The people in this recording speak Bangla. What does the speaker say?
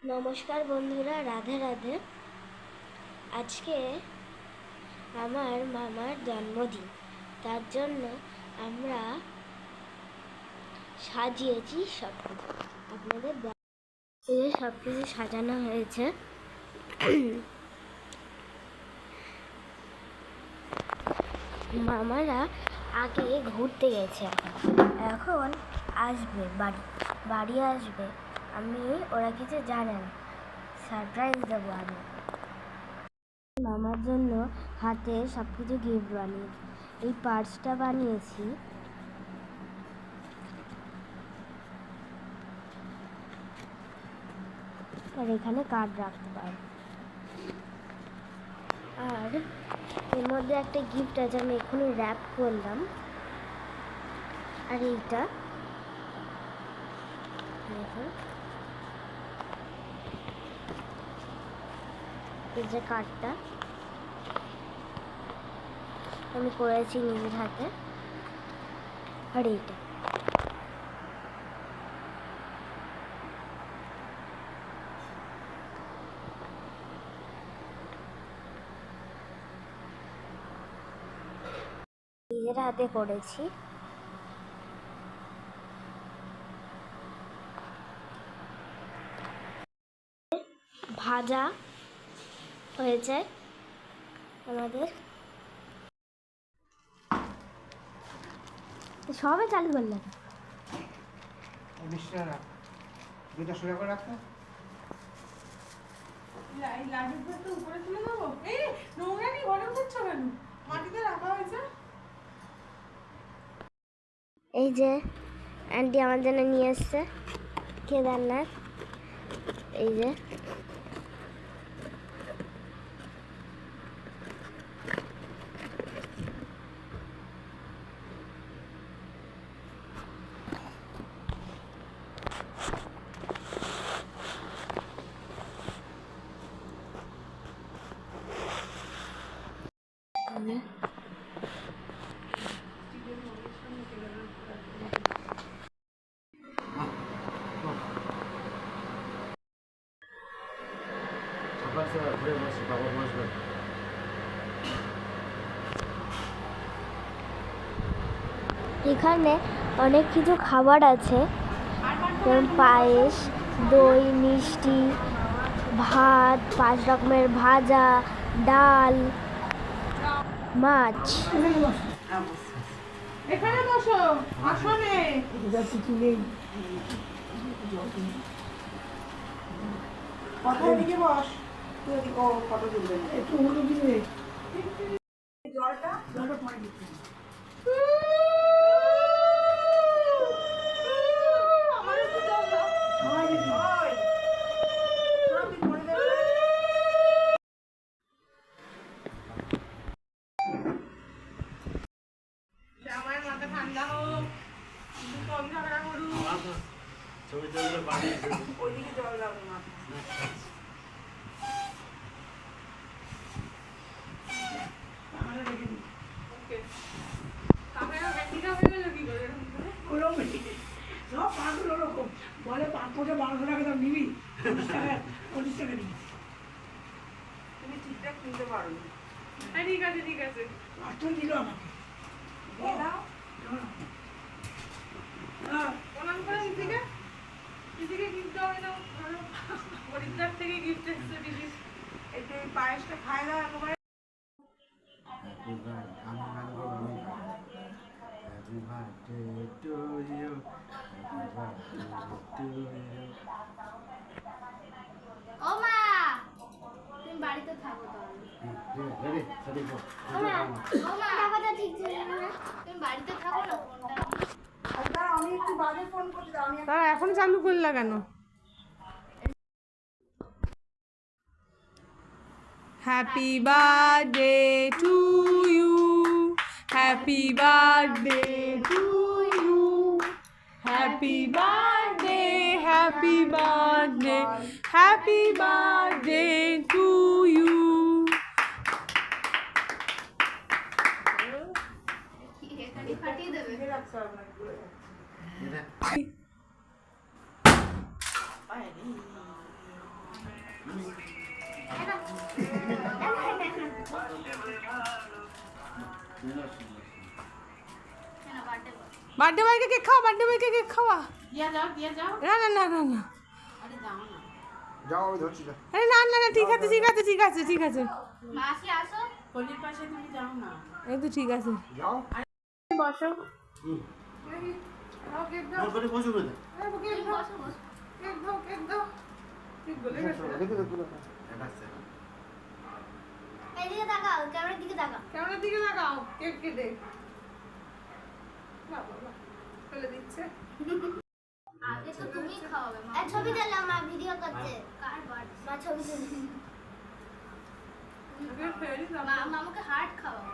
নমস্কার বন্ধুরা, রাধে রাধে। আজকে আমার মামার জন্মদিন, তার জন্য আমরা সাজিয়েছি সব কিছু। আপনাদের সব কিছু সাজানো হয়েছে। মামারা আগে ঘুরতে গেছে, এখন আসবে, বাড়ি আসবে। ওরা কিছু জানে না, সারপ্রাইজ দেবো আমি। মামার জন্য হাতে সব কিছু গিফট বানিয়েছি। এই পার্সটা বানিয়েছি, আর এখানে কার্ড রাখতে পারো। আর এর মধ্যে একটা গিফট আছে, আমি এখনই র্যাপ করলাম। আর এইটা দেখুন, এই যে কার্ডটা আমি করেছি নিজের হাতে। আর এইটা নিজের হাতে করেছি। ভাজা হয়েছে আমাদের, সবে চালু করলাম। এই যে আন্টি আমার জন্য নিয়ে এসছে কেদারনাথ। এই যে এখানে অনেক কিছু খাবার আছে, যেমন পায়েস, দই, মিষ্টি, ভাত, 5 রকমের ভাজা, ডাল, মাছ। এখানে বসো, আসনে কথা দিকে বস। তুই এদিকে ফটো তুলবে, একটু উল্টো দিবে। জলটা পরে দিচ্ছি। ঠান্ডা হোক, কম ঝগড়া করুন, ওইদিকে জল লাগবে না। বলে 5 টাকা দাম নিবি, 50 টাকা নিবি। তুমি ঠিকঠাক কিনতে পারো। ঠিক আছে ঠিক আছে, পাঁচটা দিল আমাকে। প্রণাম করে দিদিকে কিনতে হবে না, হরিদ্বার থেকে গিফট এসছে দিদি। একটু এই পায়েসটা খাই দাও একেবারে। ও মা, তুমি বাড়িতে থাকো তাহলে। তুমি বাড়িতে থাকো না, ফোনটা আমি একটু বাজে ফোন করছি, তারা এখন চালু করলা কেন? Happy birthday to you, happy birthday to you, happy birthday, happy birthday, happy birthday to you. ফাটিয়ে দেবে। বার্থডে বয়কে কেক খাওয়া, বার্থডে বয়কে কেক খাওয়া। না না না না না, যাও আমি ধরছি না। আরে না না না, ঠিক আছে ঠিক আছে ঠিক আছে ঠিক আছে, মাসি আসো। এই তো ঠিক আছে। যাও। বসো। ওখানে বসো বলে। বসো বসো। কেক দাও কেক দাও। ঠিক বলে গেছে। দেখো দেখো দেখো। এইদিকে তাকাও, ক্যামেরার দিকে তাকাও। ক্যামেরার দিকে লাগাও, কেক কেটে। বাহ বাহ বাহ, ফেলে দিচ্ছে। আগে তো তুমি খাওয়াবে মা। এই ছবি তুলো, মা ভিডিও করছে। কার বার্থডে? মা ছবি তুলো। ফেরি দাও। মা আমাকে হার্ট খাওয়াও।